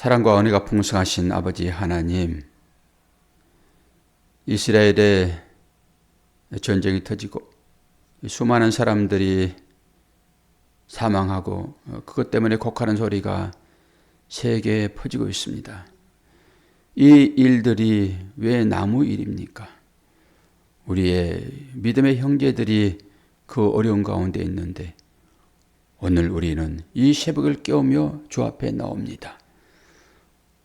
사랑과 은혜가 풍성하신 아버지 하나님, 이스라엘에 전쟁이 터지고 수많은 사람들이 사망하고 그것 때문에 곡하는 소리가 세계에 퍼지고 있습니다. 이 일들이 왜 나무 일입니까? 우리의 믿음의 형제들이 그 어려운 가운데 있는데 오늘 우리는 이 새벽을 깨우며 주 앞에 나옵니다.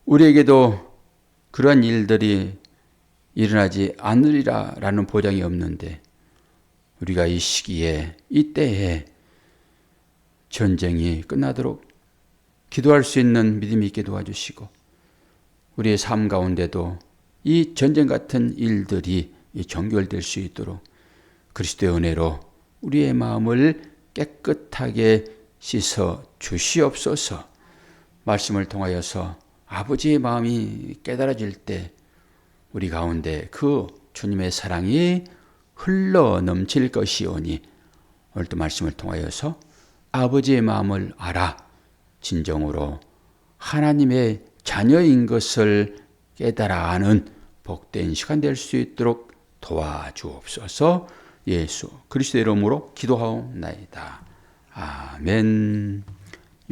우리에게도 그러한 일들이 일어나지 않으리라라는 보장이 없는데 우리가 이 시기에 이 때에 전쟁이 끝나도록 기도할 수 있는 믿음이 있게 도와주시고 우리의 삶 가운데도 이 전쟁 같은 일들이 정결될 수 있도록 그리스도의 은혜로 우리의 마음을 깨끗하게 씻어 주시옵소서. 말씀을 통하여서 아버지의 마음이 깨달아질 때 우리 가운데 그 주님의 사랑이 흘러 넘칠 것이오니 오늘도 말씀을 통하여서 아버지의 마음을 알아 진정으로 하나님의 자녀인 것을 깨달아 아는 복된 시간 될 수 있도록 도와주옵소서. 예수 그리스도의 이름으로 기도하옵나이다. 아멘.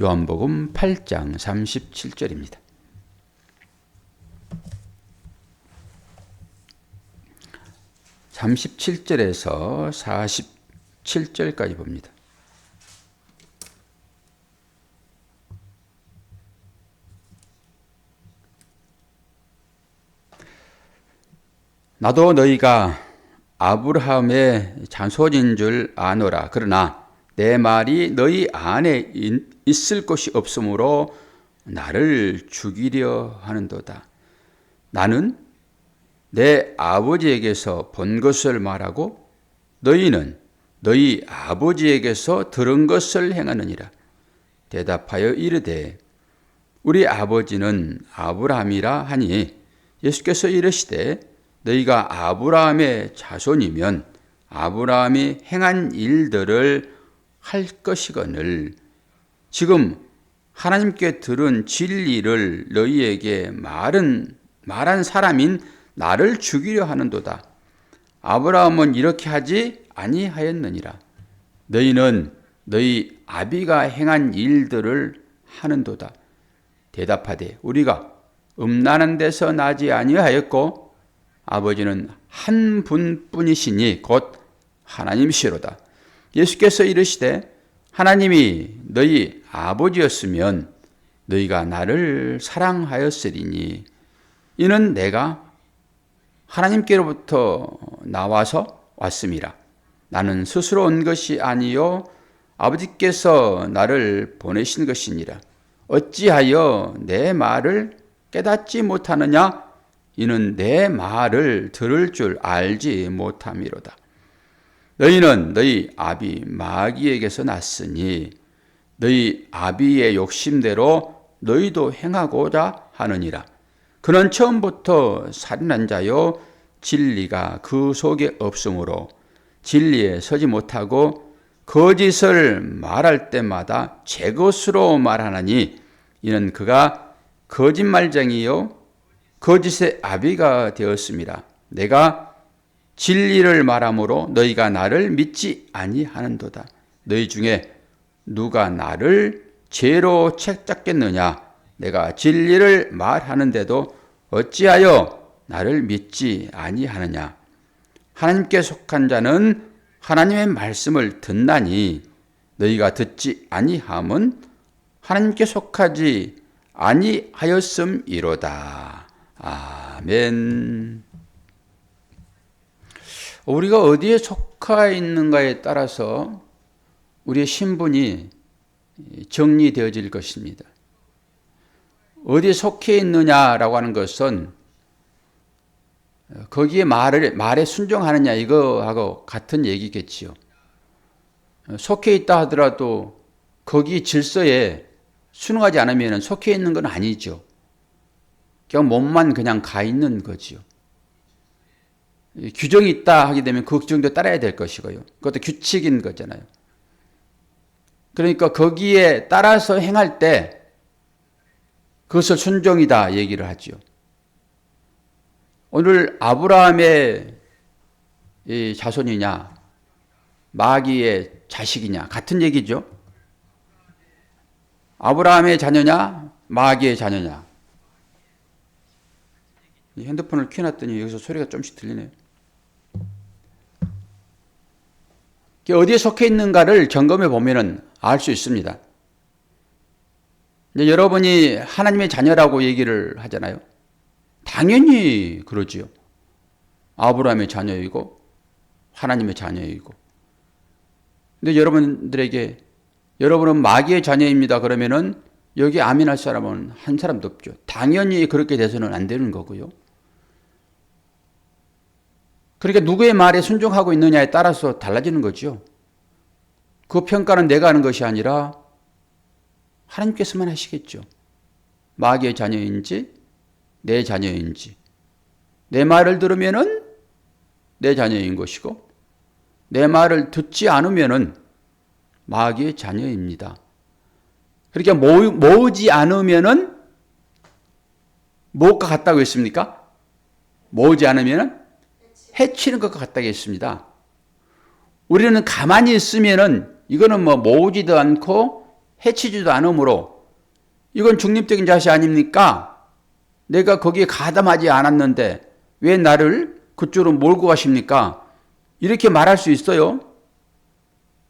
요한복음 8장 37절입니다. 37절에서 47절까지 봅니다. 나도 너희가 아브라함의 자손인 줄 아노라. 그러나 내 말이 너희 안에 있을 것이 없으므로 나를 죽이려 하는도다. 나는 내 아버지에게서 본 것을 말하고 너희는 너희 아버지에게서 들은 것을 행하느니라. 대답하여 이르되 우리 아버지는 아브라함이라 하니 예수께서 이르시되 너희가 아브라함의 자손이면 아브라함이 행한 일들을 할 것이거늘 지금 하나님께 들은 진리를 너희에게 말한 사람인 나를 죽이려 하는도다. 아브라함은 이렇게 하지 아니하였느니라. 너희는 너희 아비가 행한 일들을 하는도다. 대답하되 우리가 음란한 데서 나지 아니하였고 아버지는 한 분뿐이시니 곧 하나님이시로다. 예수께서 이르시되 하나님이 너희 아버지였으면 너희가 나를 사랑하였으리니 이는 내가 하나님께로부터 나와서 왔음이라. 나는 스스로 온 것이 아니요 아버지께서 나를 보내신 것이니라. 어찌하여 내 말을 깨닫지 못하느냐? 이는 내 말을 들을 줄 알지 못함이로다. 너희는 너희 아비 마귀에게서 났으니 너희 아비의 욕심대로 너희도 행하고자 하느니라. 그는 처음부터 살인한 자요 진리가 그 속에 없으므로 진리에 서지 못하고 거짓을 말할 때마다 제 것으로 말하나니 이는 그가 거짓말쟁이요 거짓의 아비가 되었습니다. 내가 진리를 말함으로 너희가 나를 믿지 아니하는도다. 너희 중에 누가 나를 죄로 책잡겠느냐? 내가 진리를 말하는데도 어찌하여 나를 믿지 아니하느냐? 하나님께 속한 자는 하나님의 말씀을 듣나니 너희가 듣지 아니함은 하나님께 속하지 아니하였음이로다. 아멘. 우리가 어디에 속하 있는가에 따라서 우리의 신분이 정리되어질 것입니다. 어디에 속해 있느냐라고 하는 것은 거기에 말에 순종하느냐 이거하고 같은 얘기겠지요. 속해 있다 하더라도 거기 질서에 순응하지 않으면 속해 있는 건 아니죠. 그냥 몸만 그냥 가 있는 거지요. 규정이 있다 하게 되면 그 규정도 따라야 될 것이고요. 그것도 규칙인 거잖아요. 그러니까 거기에 따라서 행할 때 그것을 순종이다 얘기를 하죠. 오늘 아브라함의 이 자손이냐 마귀의 자식이냐 같은 얘기죠. 아브라함의 자녀냐 마귀의 자녀냐. 핸드폰을 켜놨더니 여기서 소리가 좀씩 들리네요. 어디에 속해 있는가를 점검해 보면 알 수 있습니다. 이제 여러분이 하나님의 자녀라고 얘기를 하잖아요. 당연히 그러지요. 아브라함의 자녀이고 하나님의 자녀이고. 근데 여러분들에게 여러분은 마귀의 자녀입니다 그러면은 여기 아멘할 사람은 한 사람도 없죠. 당연히 그렇게 돼서는 안 되는 거고요. 그러니까 누구의 말에 순종하고 있느냐에 따라서 달라지는 거죠. 그 평가는 내가 하는 것이 아니라 하나님께서만 하시겠죠. 마귀의 자녀인지 내 자녀인지. 내 말을 들으면은 내 자녀인 것이고 내 말을 듣지 않으면은 마귀의 자녀입니다. 그러니까 모으지 않으면은 무엇과 같다고 했습니까? 모으지 않으면은 해치는 것과 같다고 했습니다. 우리는 가만히 있으면은 이거는 모으지도 않고 해치지도 않으므로 이건 중립적인 자세 아닙니까? 내가 거기에 가담하지 않았는데 왜 나를 그쪽으로 몰고 가십니까? 이렇게 말할 수 있어요.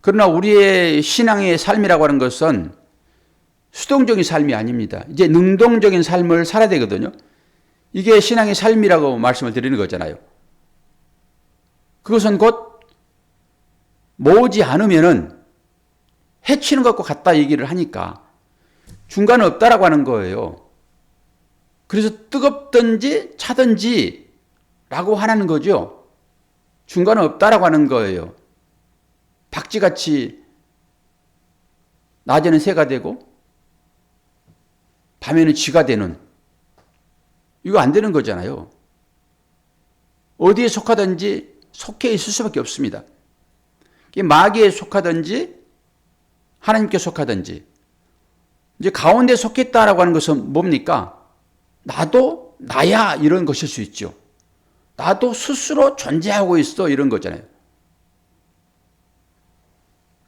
그러나 우리의 신앙의 삶이라고 하는 것은 수동적인 삶이 아닙니다. 이제 능동적인 삶을 살아야 되거든요. 이게 신앙의 삶이라고 말씀을 드리는 거잖아요. 그것은 곧 모으지 않으면은 해치는 것과 같다 얘기를 하니까 중간은 없다라고 하는 거예요. 그래서 뜨겁든지 차든지 라고 하는 거죠. 중간은 없다라고 하는 거예요. 박쥐같이 낮에는 새가 되고 밤에는 쥐가 되는, 이거 안 되는 거잖아요. 어디에 속하든지 속해 있을 수밖에 없습니다. 마귀에 속하든지 하나님께 속하든지. 이제 가운데 속했다라고 하는 것은 뭡니까? 나도 나야 이런 것일 수 있죠. 나도 스스로 존재하고 있어 이런 거잖아요.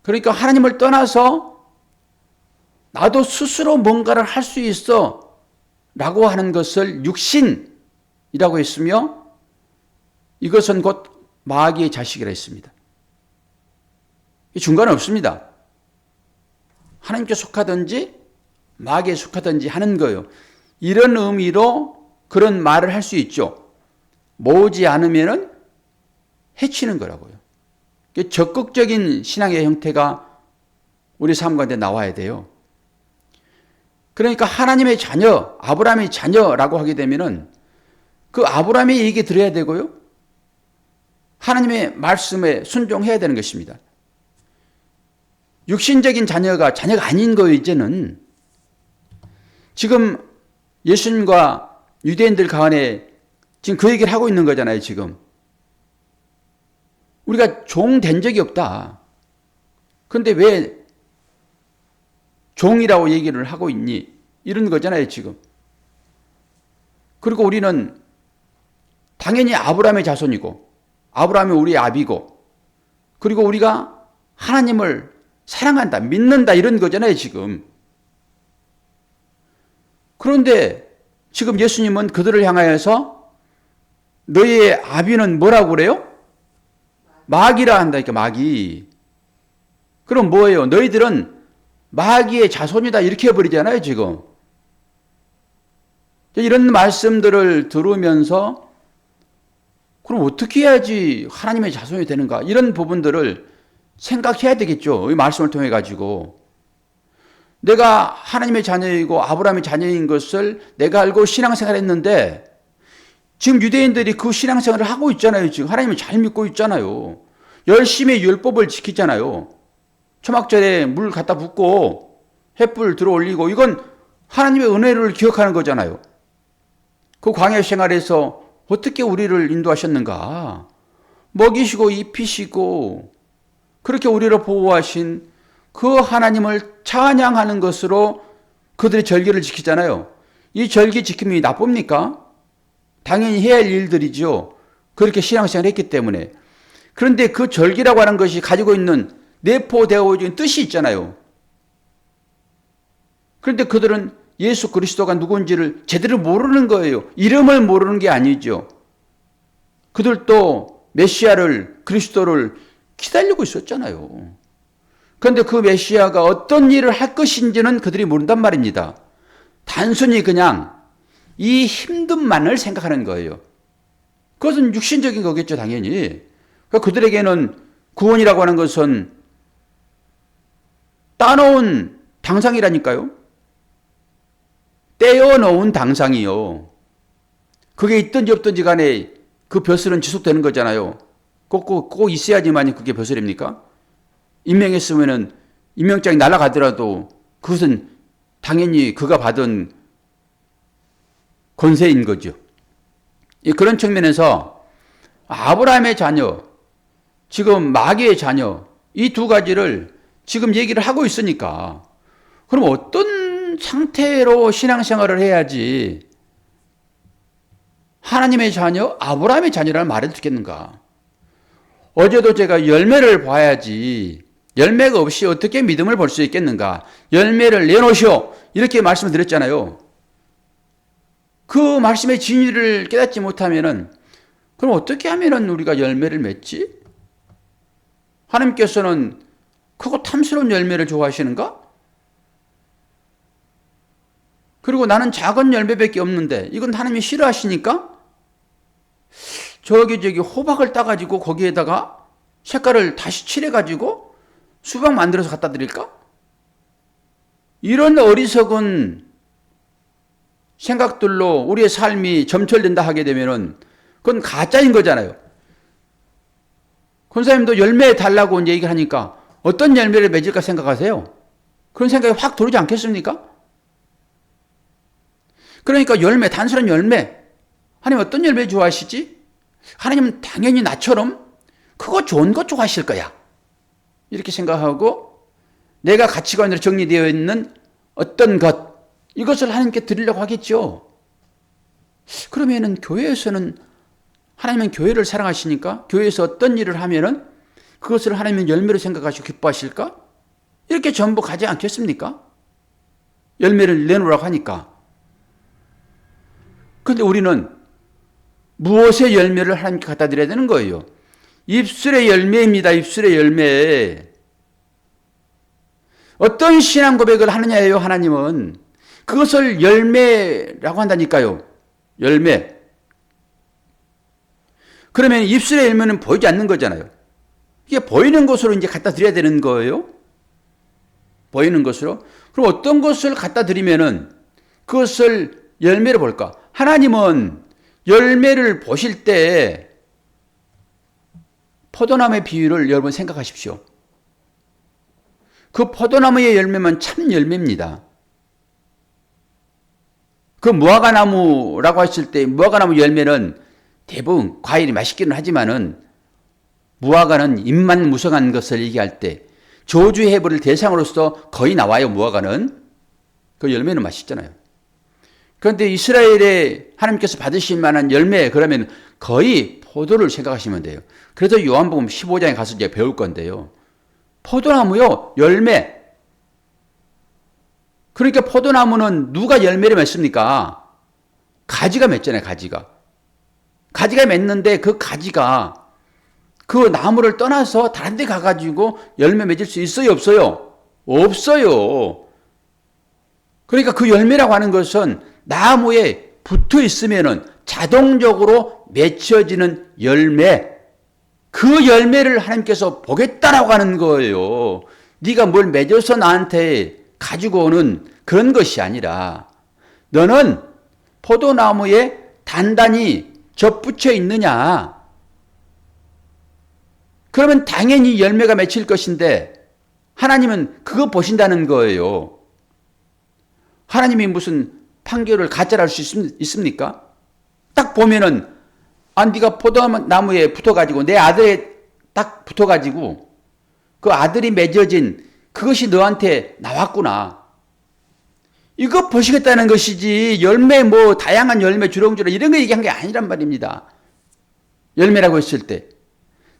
그러니까 하나님을 떠나서 나도 스스로 뭔가를 할 수 있어 라고 하는 것을 육신이라고 했으며 이것은 곧 마귀의 자식이라 했습니다. 중간은 없습니다. 하나님께 속하든지 마귀에 속하든지 하는 거예요. 이런 의미로 그런 말을 할 수 있죠. 모으지 않으면 해치는 거라고요. 적극적인 신앙의 형태가 우리 삶 가운데 나와야 돼요. 그러니까 하나님의 자녀, 아브라함의 자녀라고 하게 되면은 그 아브라함의 얘기 들어야 되고요. 하나님의 말씀에 순종해야 되는 것입니다. 육신적인 자녀가 아닌 거예요, 이제는. 지금 예수님과 유대인들 가운데 지금 그 얘기를 하고 있는 거잖아요, 지금. 우리가 종 된 적이 없다. 그런데 왜 종이라고 얘기를 하고 있니? 이런 거잖아요, 지금. 그리고 우리는 당연히 아브라함의 자손이고, 아브라함이 우리의 아비고, 그리고 우리가 하나님을 사랑한다, 믿는다, 이런 거잖아요, 지금. 그런데 지금 예수님은 그들을 향하여서 너희의 아비는 뭐라고 그래요? 마귀라 한다니까, 마귀. 그럼 뭐예요? 너희들은 마귀의 자손이다 이렇게 해버리잖아요, 지금. 이런 말씀들을 들으면서 그럼 어떻게 해야지 하나님의 자손이 되는가? 이런 부분들을 생각해야 되겠죠. 이 말씀을 통해 가지고. 내가 하나님의 자녀이고 아브라함의 자녀인 것을 내가 알고 신앙생활을 했는데 지금 유대인들이 그 신앙생활을 하고 있잖아요. 지금 하나님을 잘 믿고 있잖아요. 열심히 율법을 지키잖아요. 초막절에 물 갖다 붓고 횃불 들어 올리고 이건 하나님의 은혜를 기억하는 거잖아요. 그 광야 생활에서 어떻게 우리를 인도하셨는가? 먹이시고 입히시고 그렇게 우리를 보호하신 그 하나님을 찬양하는 것으로 그들의 절기를 지키잖아요. 이 절기 지킴이 나쁩니까? 당연히 해야 할 일들이죠. 그렇게 신앙생활을 했기 때문에. 그런데 그 절기라고 하는 것이 가지고 있는 내포되어 있는 뜻이 있잖아요. 그런데 그들은 예수 그리스도가 누군지를 제대로 모르는 거예요. 이름을 모르는 게 아니죠. 그들도 메시아를, 그리스도를 기다리고 있었잖아요. 그런데 그 메시아가 어떤 일을 할 것인지는 그들이 모른단 말입니다. 단순히 그냥 이 힘듦만을 생각하는 거예요. 그것은 육신적인 거겠죠, 당연히. 그러니까 그들에게는 구원이라고 하는 것은 따놓은 당상이라니까요. 떼어놓은 당상이요. 그게 있든지 없든지 간에 그 벼슬은 지속되는 거잖아요. 꼭 있어야지만 그게 벼슬입니까? 임명했으면은 임명장이 날아가더라도 그것은 당연히 그가 받은 권세인 거죠. 그런 측면에서 아브라함의 자녀, 지금 마귀의 자녀, 이 두 가지를 지금 얘기를 하고 있으니까 그럼 어떤 상태로 신앙생활을 해야지 하나님의 자녀, 아브라함의 자녀라는 말을 듣겠는가? 어제도 제가 열매를 봐야지 열매가 없이 어떻게 믿음을 볼 수 있겠는가? 열매를 내놓으시오. 이렇게 말씀을 드렸잖아요. 그 말씀의 진리를 깨닫지 못하면은 그럼 어떻게 하면은 우리가 열매를 맺지? 하나님께서는 크고 탐스러운 열매를 좋아하시는가? 그리고 나는 작은 열매밖에 없는데 이건 하나님이 싫어하시니까? 저기 호박을 따가지고 거기에다가 색깔을 다시 칠해가지고 수박 만들어서 갖다 드릴까? 이런 어리석은 생각들로 우리의 삶이 점철된다 하게 되면은 그건 가짜인 거잖아요. 권사님도 열매 달라고 얘기를 하니까 어떤 열매를 맺을까 생각하세요? 그런 생각이 확 들어오지 않겠습니까? 그러니까 열매, 단순한 열매. 하나님 어떤 열매 좋아하시지? 하나님은 당연히 나처럼 크고 좋은 것 좋아하실 거야. 이렇게 생각하고 내가 가치관으로 정리되어 있는 어떤 것, 이것을 하나님께 드리려고 하겠죠. 그러면은 교회에서는 하나님은 교회를 사랑하시니까 교회에서 어떤 일을 하면은 그것을 하나님은 열매로 생각하시고 기뻐하실까? 이렇게 전부 가지 않겠습니까? 열매를 내놓으라고 하니까. 그런데 우리는 무엇의 열매를 하나님께 갖다 드려야 되는 거예요? 입술의 열매입니다. 입술의 열매. 어떤 신앙 고백을 하느냐예요, 하나님은. 그것을 열매라고 한다니까요. 열매. 그러면 입술의 열매는 보이지 않는 거잖아요. 이게 보이는 것으로 이제 갖다 드려야 되는 거예요. 보이는 것으로. 그럼 어떤 것을 갖다 드리면은 그것을 열매로 볼까? 하나님은 열매를 보실 때 포도나무의 비유를 여러분 생각하십시오. 그 포도나무의 열매만 참 열매입니다. 그 무화과나무라고 했을 때 무화과나무 열매는 대부분 과일이 맛있기는 하지만은 무화과는 잎만 무성한 것을 얘기할 때 저주해버릴 대상으로서 거의 나와요. 무화과는. 그 열매는 맛있잖아요. 그런데 이스라엘에 하나님께서 받으실 만한 열매 그러면 거의 포도를 생각하시면 돼요. 그래서 요한복음 15장에 가서 이제 배울 건데요. 포도나무요. 열매. 그러니까 포도나무는 누가 열매를 맺습니까? 가지가 맺잖아요. 가지가. 가지가 맺는데 그 가지가 그 나무를 떠나서 다른 데 가가지고 열매 맺을 수 있어요? 없어요? 없어요. 그러니까 그 열매라고 하는 것은 나무에 붙어 있으면은 자동적으로 맺혀지는 열매. 그 열매를 하나님께서 보겠다라고 하는 거예요. 네가 뭘 맺어서 나한테 가지고 오는 그런 것이 아니라 너는 포도나무에 단단히 접붙여 있느냐. 그러면 당연히 열매가 맺힐 것인데 하나님은 그거 보신다는 거예요. 하나님이 무슨 판결을 가짜로 할 수 있습니까? 딱 보면은 네가 포도나무에 붙어가지고 내 아들에 딱 붙어가지고 그 아들이 맺어진 그것이 너한테 나왔구나. 이거 보시겠다는 것이지 열매 뭐 다양한 열매 주렁주렁 이런 거 얘기한 게 아니란 말입니다. 열매라고 했을 때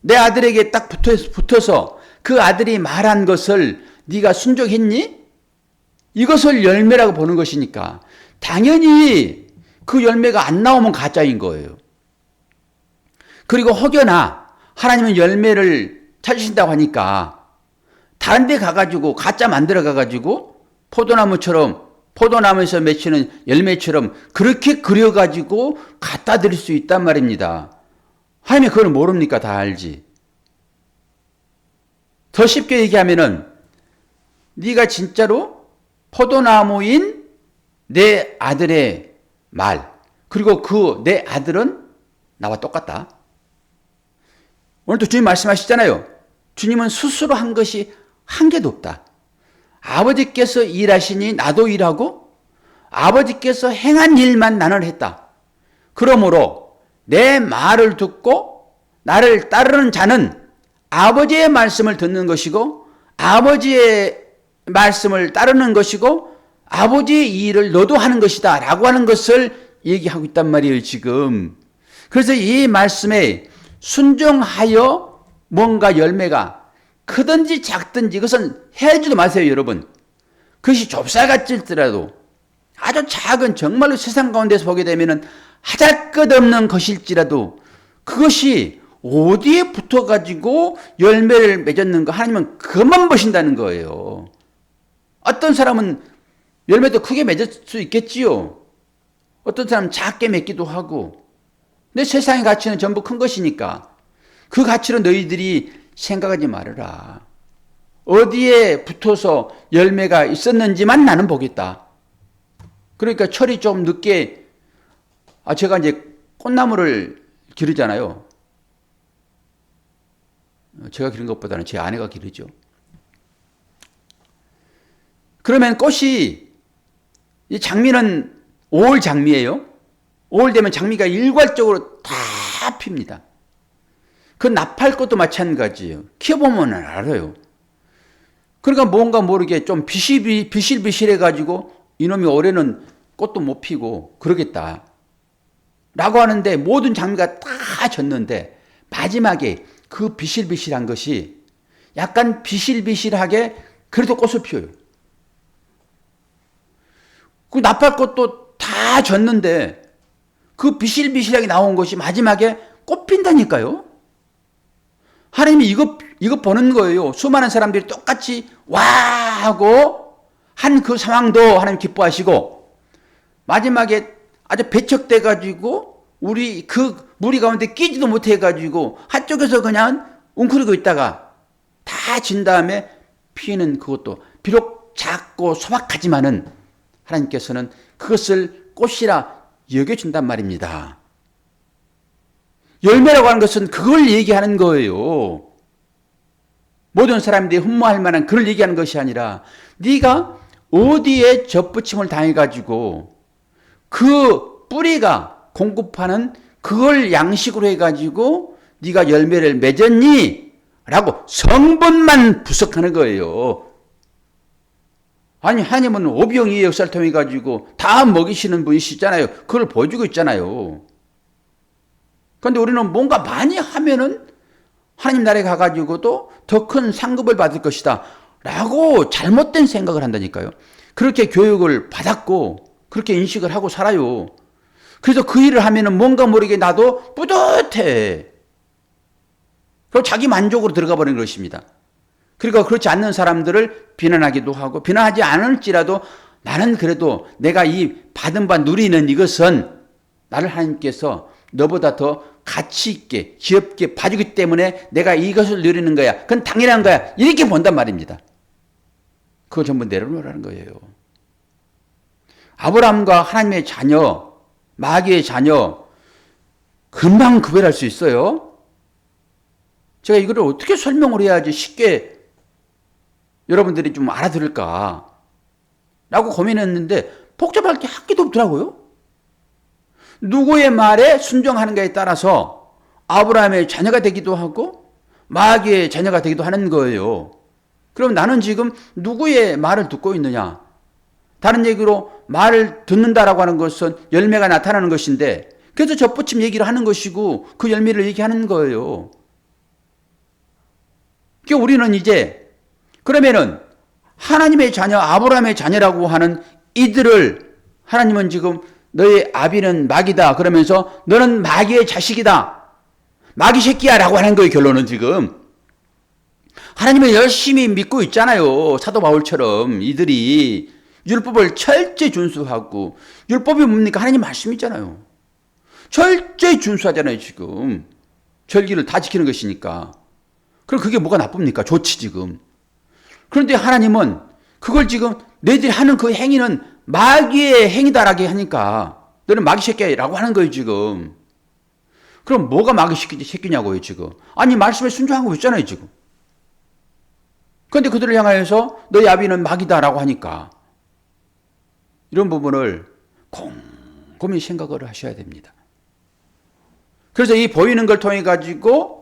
내 아들에게 딱 붙어서 그 아들이 말한 것을 네가 순종했니? 이것을 열매라고 보는 것이니까 당연히 그 열매가 안 나오면 가짜인 거예요. 그리고 혹여나 하나님은 열매를 찾으신다고 하니까 다른 데 가가지고 가짜 만들어 가가지고 포도나무에서 맺히는 열매처럼 그렇게 그려가지고 갖다 드릴 수 있단 말입니다. 하나님이 그걸 모릅니까? 다 알지. 더 쉽게 얘기하면은 네가 진짜로 포도나무인 내 아들의 말 그리고 그 내 아들은 나와 똑같다. 오늘도 주님 말씀하시잖아요. 주님은 스스로 한 것이 한 개도 없다. 아버지께서 일하시니 나도 일하고 아버지께서 행한 일만 나는 했다. 그러므로 내 말을 듣고 나를 따르는 자는 아버지의 말씀을 듣는 것이고 아버지의 말씀을 따르는 것이고 아버지의 일을 너도 하는 것이다 라고 하는 것을 얘기하고 있단 말이에요 지금. 그래서 이 말씀에 순종하여 뭔가 열매가 크든지 작든지 그것은 해야지도 마세요 여러분. 그것이 좁쌀같을지라도 아주 작은 정말로 세상 가운데서 보게 되면은 하잘것없는 것일지라도 그것이 어디에 붙어가지고 열매를 맺었는가 하나님은 그것만 보신다는 거예요. 어떤 사람은 열매도 크게 맺을 수 있겠지요. 어떤 사람은 작게 맺기도 하고. 근데 세상의 가치는 전부 큰 것이니까 그 가치로 너희들이 생각하지 말아라. 어디에 붙어서 열매가 있었는지만 나는 보겠다. 그러니까 철이 좀 늦게 제가 이제 꽃나무를 기르잖아요. 제가 기른 것보다는 제 아내가 기르죠. 그러면 꽃이 이 장미는 5월 장미예요. 5월 되면 장미가 일괄적으로 다 핍니다. 그 나팔꽃도 마찬가지예요. 키워보면 알아요. 그러니까 뭔가 모르게 좀 비실비실해가지고 이놈이 올해는 꽃도 못 피고 그러겠다. 라고 하는데 모든 장미가 다 졌는데 마지막에 그 비실비실한 것이 약간 비실비실하게 그래도 꽃을 피워요. 그 나팔꽃도 다 졌는데 그 비실비실하게 나온 것이 마지막에 꽃 핀다니까요. 하나님이 이거 보는 거예요. 수많은 사람들이 똑같이 와 하고 한 그 상황도 하나님 기뻐하시고 마지막에 아주 배척돼 가지고 우리 그 무리 가운데 끼지도 못해 가지고 한쪽에서 그냥 웅크리고 있다가 다 진 다음에 피는 그것도 비록 작고 소박하지만은 하나님께서는 그것을 꽃이라 여겨준단 말입니다. 열매라고 하는 것은 그걸 얘기하는 거예요. 모든 사람들이 흠모할 만한 그걸 얘기하는 것이 아니라 네가 어디에 접붙임을 당해가지고 그 뿌리가 공급하는 그걸 양식으로 해가지고 네가 열매를 맺었니? 라고 성분만 분석하는 거예요. 아니 하나님은 오병이의 역사를 통해 가지고 다 먹이시는 분이시잖아요. 그걸 보여주고 있잖아요. 그런데 우리는 뭔가 많이 하면은 하나님 나라에 가가지고도 더 큰 상급을 받을 것이다 라고 잘못된 생각을 한다니까요. 그렇게 교육을 받았고 그렇게 인식을 하고 살아요. 그래서 그 일을 하면은 뭔가 모르게 나도 뿌듯해. 그리고 자기 만족으로 들어가 버리는 것입니다. 그러니까 그렇지 않는 사람들을 비난하기도 하고 비난하지 않을지라도 나는 그래도 내가 이 받은 바 누리는 이것은 나를 하나님께서 너보다 더 가치 있게 귀엽게 봐주기 때문에 내가 이것을 누리는 거야. 그건 당연한 거야. 이렇게 본단 말입니다. 그거 전부 내려놓으라는 거예요. 아브라함과 하나님의 자녀, 마귀의 자녀 금방 구별할 수 있어요. 제가 이거를 어떻게 설명을 해야지 쉽게 여러분들이 좀 알아들을까 라고 고민했는데 복잡할 게 한 개도 없더라고요. 누구의 말에 순종하는가에 따라서 아브라함의 자녀가 되기도 하고 마귀의 자녀가 되기도 하는 거예요. 그럼 나는 지금 누구의 말을 듣고 있느냐? 다른 얘기로 말을 듣는다라고 하는 것은 열매가 나타나는 것인데 그래서 접붙임 얘기를 하는 것이고 그 열매를 얘기하는 거예요. 그러니까 우리는 이제 그러면은 하나님의 자녀, 아브라함의 자녀라고 하는 이들을 하나님은 지금 너의 아비는 마귀다 그러면서 너는 마귀의 자식이다. 마귀 새끼야 라고 하는 거예요. 결론은 지금. 하나님을 열심히 믿고 있잖아요. 사도 바울처럼 이들이 율법을 철저히 준수하고 율법이 뭡니까? 하나님 말씀이잖아요. 철저히 준수하잖아요. 지금. 절기를 다 지키는 것이니까. 그럼 그게 뭐가 나쁩니까? 좋지 지금. 그런데 하나님은 그걸 지금 너희들이 하는 그 행위는 마귀의 행위다라고 하니까 너는 마귀 새끼라고 하는 거예요 지금. 그럼 뭐가 마귀 새끼냐고요 지금. 아니 말씀에 순종하고 있잖아요 지금. 그런데 그들을 향하여서 너희 아비는 마귀다라고 하니까 이런 부분을 곰곰이 생각을 하셔야 됩니다. 그래서 이 보이는 걸 통해 가지고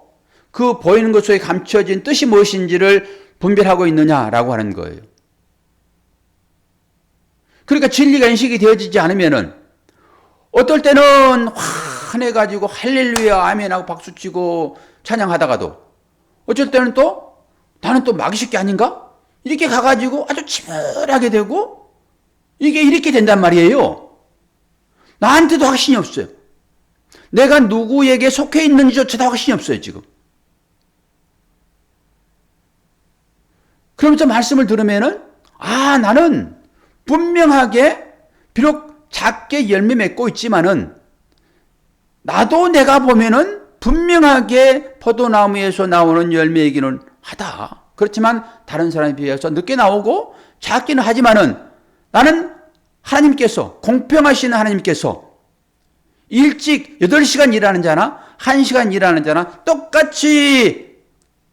그 보이는 것 속에 감춰진 뜻이 무엇인지를 분별하고 있느냐라고 하는 거예요. 그러니까 진리가 인식이 되어지지 않으면은 어떨 때는 환해가지고 할렐루야 아멘하고 박수치고 찬양하다가도 어쩔 때는 또 나는 또 마귀 새끼 아닌가? 이렇게 가가지고 아주 치밀하게 되고 이게 이렇게 된단 말이에요. 나한테도 확신이 없어요. 내가 누구에게 속해 있는지조차도 확신이 없어요 지금. 그러면서 말씀을 들으면은 나는 분명하게 비록 작게 열매 맺고 있지만은 나도 내가 보면은 분명하게 포도나무에서 나오는 열매이기는 하다. 그렇지만 다른 사람에 비해서 늦게 나오고 작기는 하지만은 나는 하나님께서 공평하신 하나님께서 일찍 8시간 일하는 자나 1시간 일하는 자나 똑같이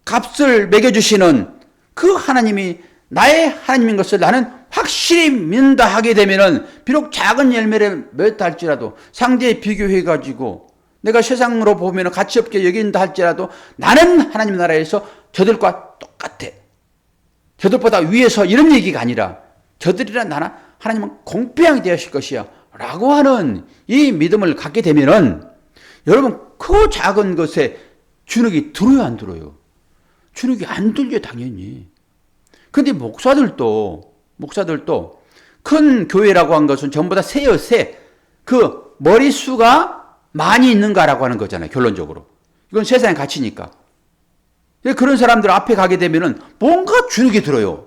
값을 매겨주시는 그 하나님이 나의 하나님인 것을 나는 확실히 믿는다 하게 되면은 비록 작은 열매를 맺다 할지라도 상대에 비교해가지고 내가 세상으로 보면 가치 없게 여긴다 할지라도 나는 하나님 나라에서 저들과 똑같아. 저들보다 위에서 이런 얘기가 아니라 저들이란 나나 하나님은 공평하게 되었을 것이야 라고 하는 이 믿음을 갖게 되면은 여러분 그 작은 것에 주눅이 들어요 안 들어요? 주눅이 안 들죠 당연히. 근데 목사들도 큰 교회라고 한 것은 전부 다 세요 세. 그 머릿수가 많이 있는가라고 하는 거잖아요 결론적으로. 이건 세상의 가치니까. 그런 사람들 앞에 가게 되면은 뭔가 주눅이 들어요.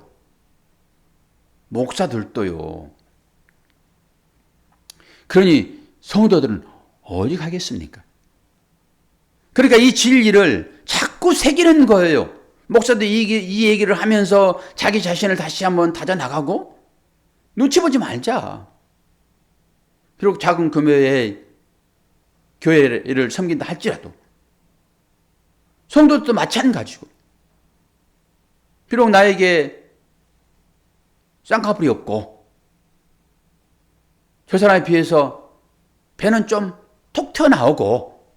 목사들도요. 그러니 성도들은 어디 가겠습니까? 그러니까 이 진리를 자꾸 새기는 거예요. 목사도 이 얘기를 하면서 자기 자신을 다시 한번 다져나가고 눈치 보지 말자. 비록 작은 규모의 교회를 섬긴다 할지라도 성도도 마찬가지고 비록 나에게 쌍꺼풀이 없고 저 사람에 비해서 배는 좀 톡 튀어나오고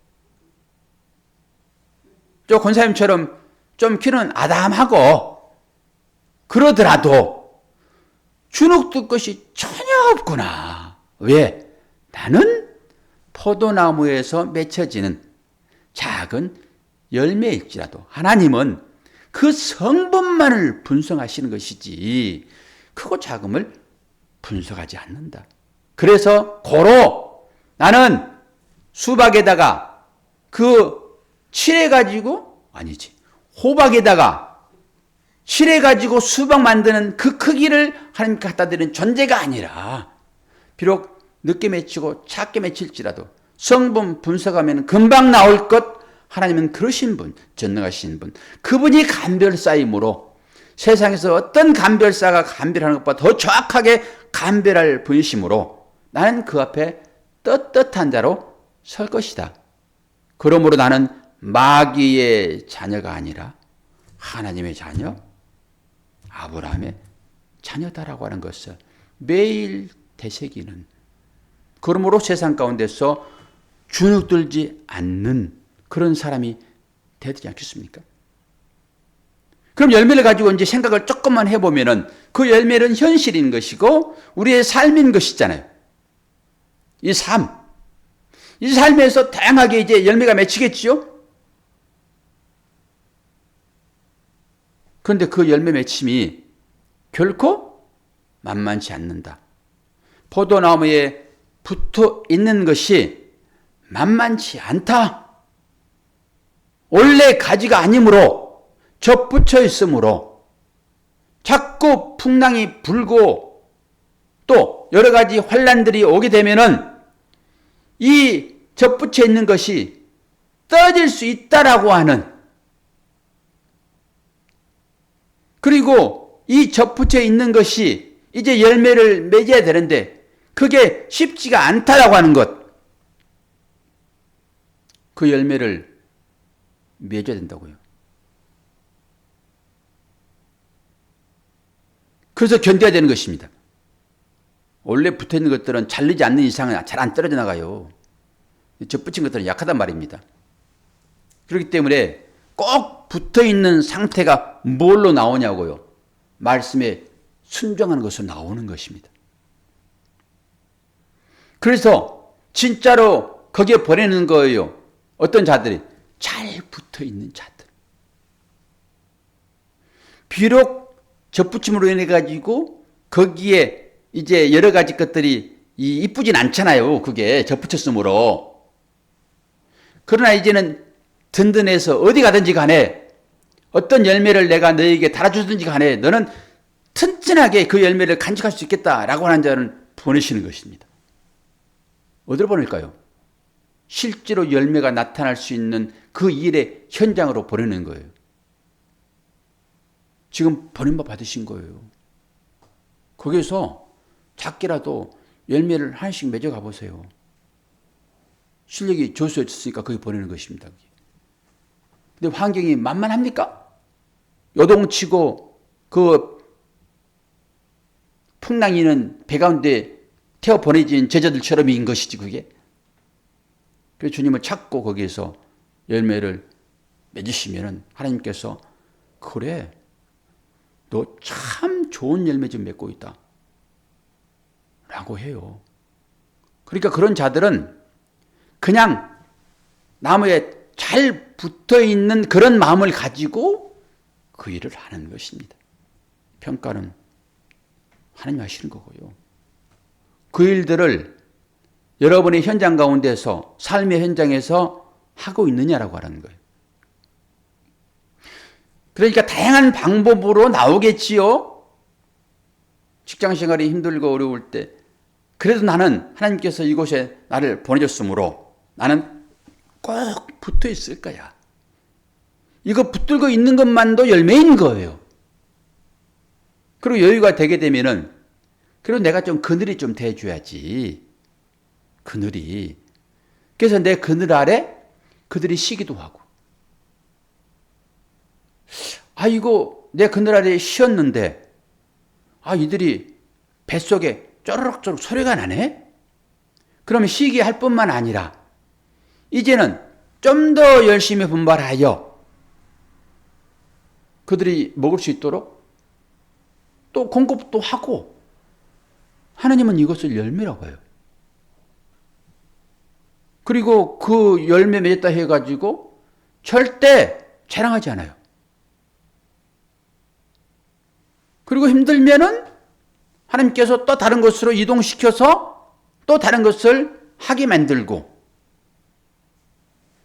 저 권사님처럼 좀 키는 아담하고 그러더라도 주눅 들 것이 전혀 없구나. 왜? 나는 포도나무에서 맺혀지는 작은 열매일지라도 하나님은 그 성분만을 분석하시는 것이지 크고 작음을 분석하지 않는다. 그래서 고로 나는 수박에다가 그 칠해가지고 아니지 호박에다가 칠해가지고 수박 만드는 그 크기를 하나님께 갖다 드리는 존재가 아니라 비록 늦게 맺히고 작게 맺힐지라도 성분 분석하면 금방 나올 것 하나님은 그러신 분, 전능하신 분, 그분이 감별사이므로 세상에서 어떤 감별사가 감별하는 것보다 더 정확하게 감별할 분이시므로 나는 그 앞에 떳떳한 자로 설 것이다. 그러므로 나는 마귀의 자녀가 아니라 하나님의 자녀, 아브라함의 자녀다라고 하는 것을 매일 되새기는, 그러므로 세상 가운데서 주눅들지 않는 그런 사람이 되지 않겠습니까? 그럼 열매를 가지고 이제 생각을 조금만 해보면은 그 열매는 현실인 것이고 우리의 삶인 것이잖아요. 이 삶. 이 삶에서 다양하게 이제 열매가 맺히겠지요? 그런데 그 열매 맺힘이 결코 만만치 않는다. 포도나무에 붙어 있는 것이 만만치 않다. 원래 가지가 아니므로 접붙여 있으므로 자꾸 풍랑이 불고 또 여러 가지 환란들이 오게 되면은 이 접붙여 있는 것이 떨어질 수 있다라고 하는, 그리고 이 접붙여 있는 것이 이제 열매를 맺어야 되는데 그게 쉽지가 않다라고 하는 것. 그 열매를 맺어야 된다고요. 그래서 견뎌야 되는 것입니다. 원래 붙어있는 것들은 잘리지 않는 이상은 잘 안 떨어져 나가요. 접붙인 것들은 약하단 말입니다. 그렇기 때문에 꼭 붙어있는 상태가 뭘로 나오냐고요. 말씀에 순종하는 것으로 나오는 것입니다. 그래서 진짜로 거기에 보내는 거예요. 어떤 자들이? 잘 붙어있는 자들. 비록 접붙임으로 인해 가지고 거기에 이제 여러 가지 것들이 이쁘진 않잖아요. 그게 접붙였으므로. 그러나 이제는 든든해서 어디 가든지 간에 어떤 열매를 내가 너에게 달아주든지 간에 너는 튼튼하게 그 열매를 간직할 수 있겠다라고 하는 자는 보내시는 것입니다. 어디로 보낼까요? 실제로 열매가 나타날 수 있는 그 일의 현장으로 보내는 거예요. 지금 보냄바 받으신 거예요. 거기서 작게라도 열매를 하나씩 맺어 가보세요. 실력이 좋으셨으니까 거기 보내는 것입니다. 근데 환경이 만만합니까? 요동치고 그 풍랑이는 배 가운데 태워 보내진 제자들처럼인 것이지 그게. 그래서 주님을 찾고 거기에서 열매를 맺으시면은 하나님께서 그래 너 참 좋은 열매 좀 맺고 있다 라고 해요. 그러니까 그런 자들은 그냥 나무에 잘 붙어있는 그런 마음을 가지고 그 일을 하는 것입니다. 평가는 하나님 하시는 거고요. 그 일들을 여러분의 현장 가운데서 삶의 현장에서 하고 있느냐라고 하는 거예요. 그러니까 다양한 방법으로 나오겠지요. 직장생활이 힘들고 어려울 때 그래도 나는 하나님께서 이곳에 나를 보내줬으므로 나는 꼭 붙어 있을 거야. 이거 붙들고 있는 것만도 열매인 거예요. 그리고 여유가 되게 되면은 그리고 내가 좀 그늘이 좀 돼줘야지. 그늘이. 그래서 내 그늘 아래 그들이 쉬기도 하고. 이거 내 그늘 아래 쉬었는데 이들이 뱃속에 쪼르륵쪼르륵 소리가 나네? 그러면 쉬게 할 뿐만 아니라 이제는 좀 더 열심히 분발하여 그들이 먹을 수 있도록 또 공급도 하고 하나님은 이것을 열매라고 해요. 그리고 그 열매 맺었다 해가지고 절대 자랑하지 않아요. 그리고 힘들면은 하나님께서 또 다른 곳으로 이동시켜서 또 다른 것을 하게 만들고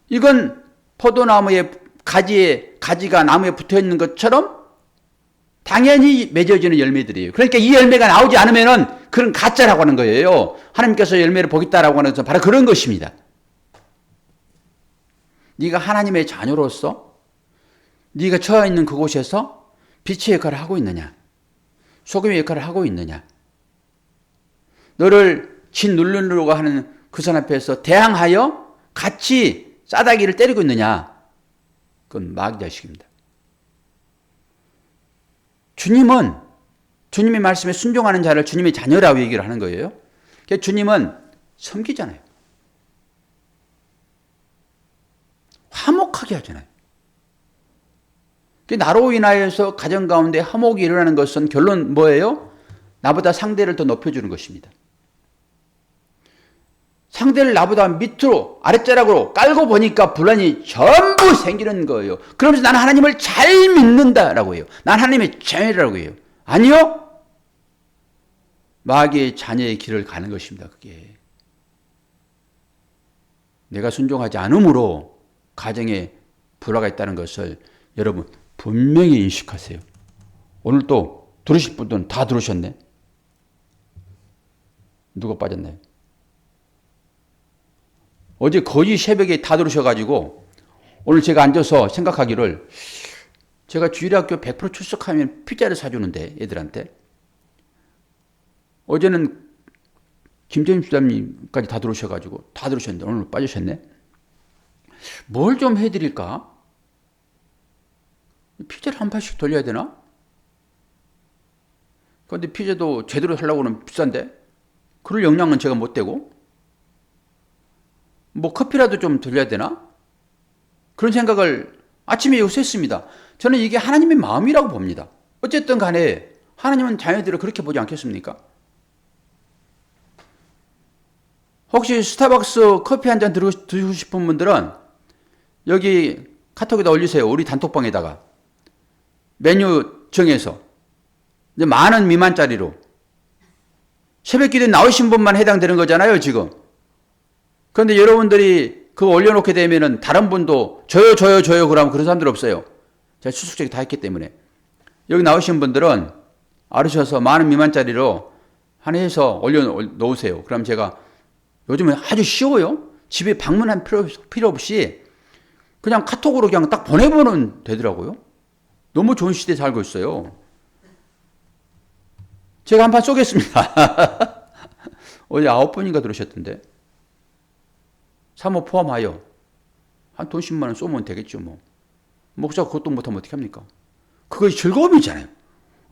이건 포도나무의 가지가 나무에 붙어있는 것처럼 당연히 맺어지는 열매들이에요. 그러니까 이 열매가 나오지 않으면은 그런 가짜라고 하는 거예요. 하나님께서 열매를 보겠다라고 하는 것은 바로 그런 것입니다. 네가 하나님의 자녀로서 네가 처해 있는 그곳에서 빛의 역할을 하고 있느냐? 소금의 역할을 하고 있느냐? 너를 짓누르려고 하는 그 사람 앞에서 대항하여 같이 싸다기를 때리고 있느냐? 그건 마귀 자식입니다. 주님은 주님의 말씀에 순종하는 자를 주님의 자녀라고 얘기를 하는 거예요. 그러니까 주님은 섬기잖아요. 화목하게 하잖아요. 나로 인하여서 가정 가운데 화목이 일어나는 것은 결론 뭐예요? 나보다 상대를 더 높여주는 것입니다. 상대를 나보다 밑으로 아랫자락으로 깔고 보니까 불안이 전부 생기는 거예요. 그러면서 나는 하나님을 잘 믿는다라고 해요. 난 하나님의 자녀라고 해요. 아니요. 마귀의 자녀의 길을 가는 것입니다. 그게. 내가 순종하지 않으므로 가정에 불화가 있다는 것을 여러분 분명히 인식하세요. 오늘 또 들으실 분들은 다 들으셨네. 누가 빠졌나요? 어제 거의 새벽에 다 들으셔가지고 오늘 제가 앉아서 생각하기를 제가 주일학교 100% 출석하면 피자를 사주는데 애들한테 어제는 김재임 주장님까지 다 들으셔가지고 다 들으셨는데 오늘 빠지셨네. 뭘 좀 해드릴까? 피자를 한 판씩 돌려야 되나? 그런데 피자도 제대로 하려고는 비싼데 그럴 역량은 제가 못 되고 뭐 커피라도 좀 돌려야 되나? 그런 생각을 아침에 요새 했습니다. 저는 이게 하나님의 마음이라고 봅니다. 어쨌든 간에 하나님은 자녀들을 그렇게 보지 않겠습니까? 혹시 스타벅스 커피 한 잔 드시고 싶은 분들은 여기 카톡에다 올리세요. 우리 단톡방에다가 메뉴 정해서 이제 10,000원 미만짜리로 새벽 기도에 나오신 분만 해당되는 거잖아요 지금. 그런데 여러분들이 그거 올려놓게 되면은 다른 분도 저요 그러면 그런 사람들 없어요. 제가 추측적이 다 했기 때문에. 여기 나오신 분들은 알으셔서 10,000원 미만짜리로 하나 해서 올려놓으세요. 그럼 제가 요즘은 아주 쉬워요. 집에 방문할 필요 없이 그냥 카톡으로 그냥 딱 보내보면 되더라고요. 너무 좋은 시대에 살고 있어요. 제가 한 판 쏘겠습니다. 어제 9분인가 들으셨던데. 사모 포함하여 한 돈 10만 원 쏘면 되겠죠. 뭐. 목사가 그것도 못하면 어떻게 합니까? 그것이 즐거움이잖아요.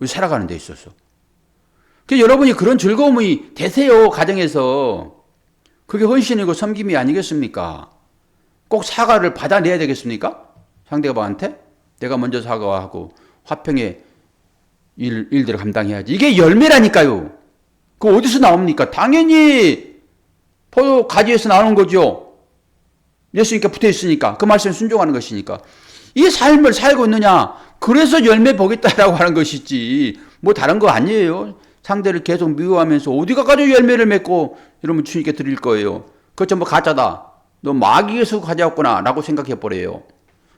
우리 살아가는 데 있어서. 그래서 여러분이 그런 즐거움이 되세요. 가정에서. 그게 헌신이고 섬김이 아니겠습니까? 꼭 사과를 받아내야 되겠습니까? 상대방한테? 내가 먼저 사과하고 화평의 일들을 감당해야지. 이게 열매라니까요. 그거 어디서 나옵니까? 당연히 포도 가지에서 나오는 거죠. 예수님께 붙어 있으니까. 그 말씀에 순종하는 것이니까. 이 삶을 살고 있느냐? 그래서 열매 보겠다라고 하는 것이지. 뭐 다른 거 아니에요. 상대를 계속 미워하면서 어디가 가지고 열매를 맺고 이러면 주님께 드릴 거예요. 그거 전부 가짜다. 너 마귀에서 가져왔구나 라고 생각해 버려요.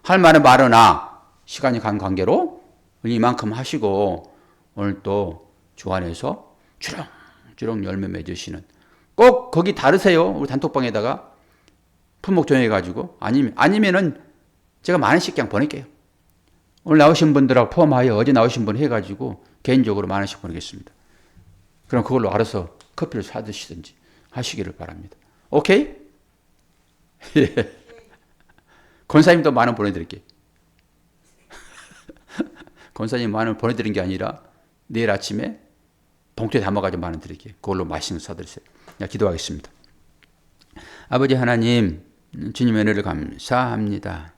할 말은 말으나 시간이 간 관계로 이만큼 하시고 오늘 또 주 안에서 주렁주렁 열매 맺으시는 꼭 거기 다르세요. 우리 단톡방에다가 품목 정해가지고 아니면은 제가 10,000원씩 그냥 보낼게요. 오늘 나오신 분들하고 포함하여 어제 나오신 분 해가지고 개인적으로 10,000원씩 보내겠습니다. 그럼 그걸로 알아서 커피를 사드시든지 하시기를 바랍니다. 오케이? 예. 권사님도 10,000원 보내드릴게요. 권사님 10,000원 보내드린 게 아니라 내일 아침에 봉투에 담아가지고 10,000원 드릴게요. 그걸로 맛있는 거 사드리세요. 기도하겠습니다. 아버지 하나님, 주님의 은혜를 감사합니다.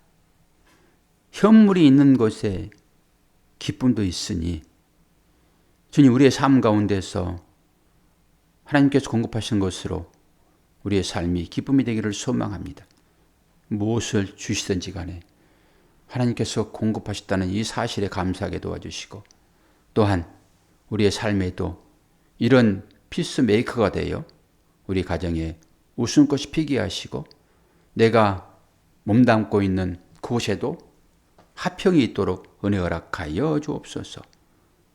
현물이 있는 곳에 기쁨도 있으니 주님 우리의 삶 가운데서 하나님께서 공급하시는 것으로 우리의 삶이 기쁨이 되기를 소망합니다. 무엇을 주시든지 간에 하나님께서 공급하셨다는 이 사실에 감사하게 도와주시고 또한 우리의 삶에도 이런 피스메이커가 되어 우리 가정에 웃음꽃이 피게 하시고 내가 몸담고 있는 그곳에도 화평이 있도록 은혜 허락하여 주옵소서.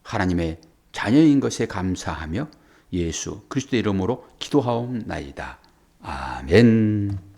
하나님의 자녀인 것에 감사하며 예수 그리스도의 이름으로 기도하옵나이다. 아멘.